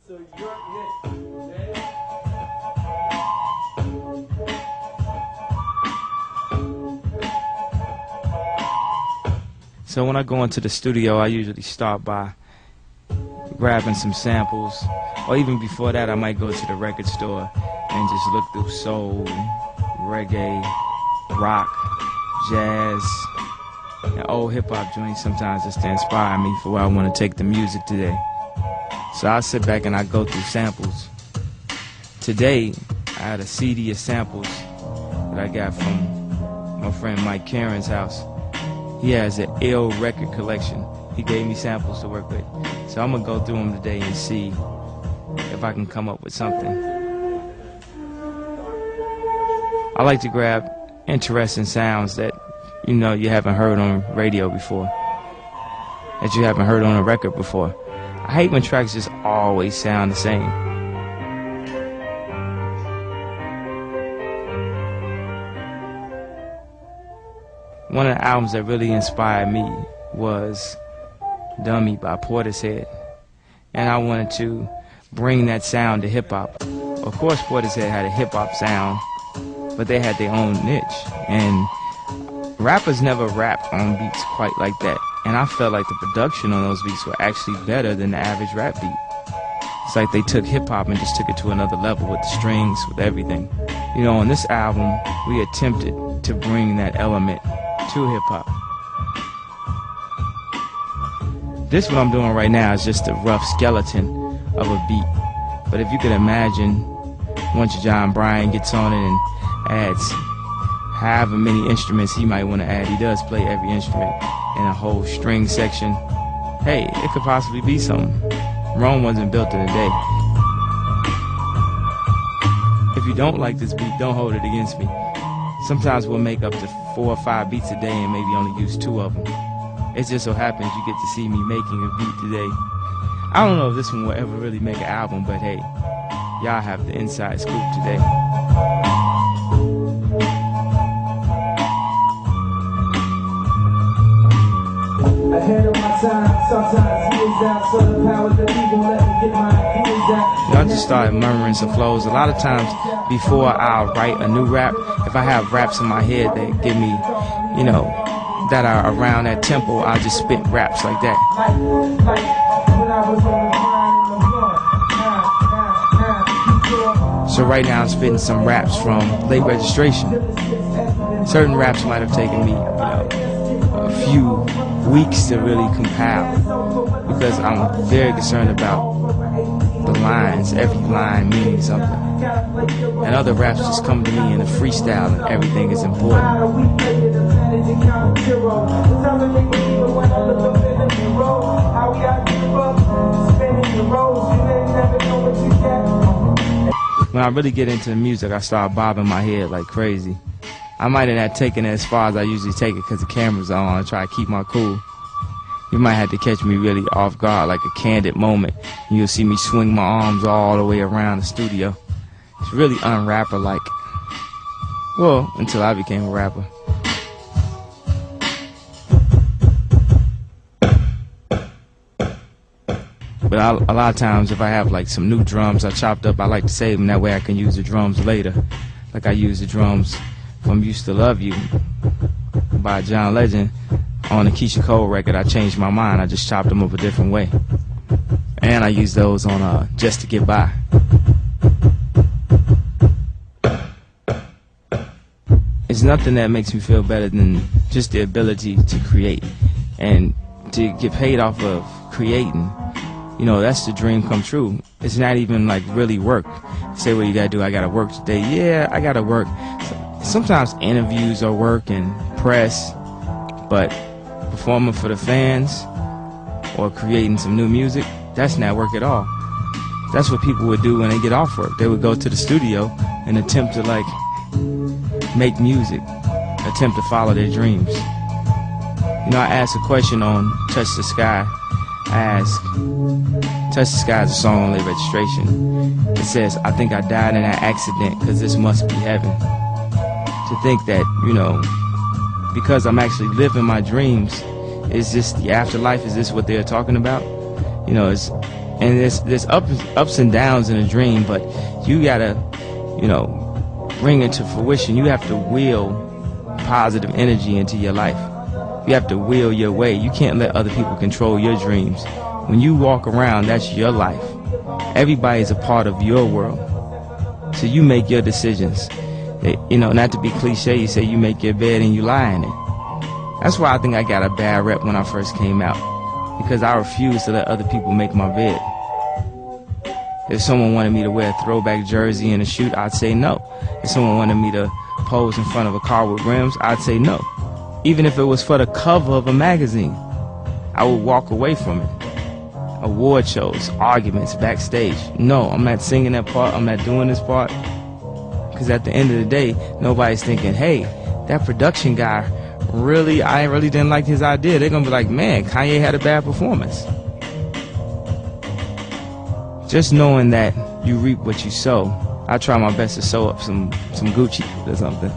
So you're it. So when I go into the studio, I usually start by grabbing some samples, or even before that, I might go to the record store and just look through soul, reggae, rock, jazz, and old hip-hop joints sometimes just to inspire me for where I want to take the music today. So I sit back and I go through samples. Today, I had a CD of samples that I got from my friend Mike Karen's house. He has an ill record collection. He gave me samples to work with. So I'm going to go through them today and see if I can come up with something. I like to grab interesting sounds that you haven't heard on radio before, that you haven't heard on a record before. I hate when tracks just always sound the same. One of the albums that really inspired me was Dummy by Portishead, and I wanted to bring that sound to hip-hop. Of course, Portishead had a hip-hop sound, but they had their own niche, and rappers never rap on beats quite like that. And I felt like the production on those beats were actually better than the average rap beat. It's like they took hip-hop and just took it to another level with the strings, with everything. On this album, we attempted to bring that element to hip-hop. This what I'm doing right now is just a rough skeleton of a beat. But if you could imagine, once John Bryan gets on it and adds however many instruments he might want to add, he does play every instrument in a whole string section. Hey, it could possibly be something. Rome wasn't built in a day. If you don't like this beat, don't hold it against me. Sometimes we'll make up to 4 or 5 beats a day and maybe only use 2 of them. It just so happens you get to see me making a beat today. I don't know if this one will ever really make an album, but hey, y'all have the inside scoop today. Ahead of my time, sometimes years out, so the power that even let me get my ideas out. I just started murmuring some flows. A lot of times before I'll write a new rap, if I have raps in my head that give me, that are around that tempo, I'll just spit raps like that. So right now I'm spitting some raps from Late Registration. Certain raps might have taken me, a few weeks to really compile, because I'm very concerned about the lines. Every line means something. And other raps just come to me in a freestyle and everything is important. When I really get into the music, I start bobbing my head like crazy. I might have not taken it as far as I usually take it because the camera's on and try to keep my cool. You might have to catch me really off guard, like a candid moment. And you'll see me swing my arms all the way around the studio. It's really un-rapper-like. Well, until I became a rapper. But a lot of times, if I have like some new drums I chopped up, I like to save them. That way I can use the drums later. Like I use the drums from Used to Love You by John Legend. On the Keisha Cole record, I changed my mind. I just chopped them up a different way. And I use those on Just to Get By. It's nothing that makes me feel better than just the ability to create and to get paid off of creating. That's the dream come true. It's not even like really work. Say what you gotta do. I gotta work today. Yeah, I gotta work. Sometimes interviews are work and press, but performing for the fans or creating some new music, that's not work at all. That's what people would do when they get off work. They would go to the studio and attempt to make music, attempt to follow their dreams. I asked a question on Touch the Sky. I asked, Touch the Sky is a song on Late Registration. It says, I think I died in that accident because this must be heaven. To think that, because I'm actually living my dreams, is this the afterlife? Is this what they're talking about? And there's ups and downs in a dream, but you gotta, you know, bring it to fruition. You have to will positive energy into your life. You have to will your way. You can't let other people control your dreams. When you walk around, that's your life. Everybody's a part of your world. So you make your decisions. You know, not to be cliche, you say you make your bed and you lie in it. That's why I think I got a bad rep when I first came out, because I refused to let other people make my bed. If someone wanted me to wear a throwback jersey in a shoot, I'd say no. If someone wanted me to pose in front of a car with rims, I'd say no. Even if it was for the cover of a magazine, I would walk away from it. Award shows, arguments, backstage. No, I'm not singing that part. I'm not doing this part. Because at the end of the day, nobody's thinking, hey, that production guy I really didn't like his idea. They're going to be like, man, Kanye had a bad performance. Just knowing that you reap what you sow. I try my best to sew up some Gucci or something.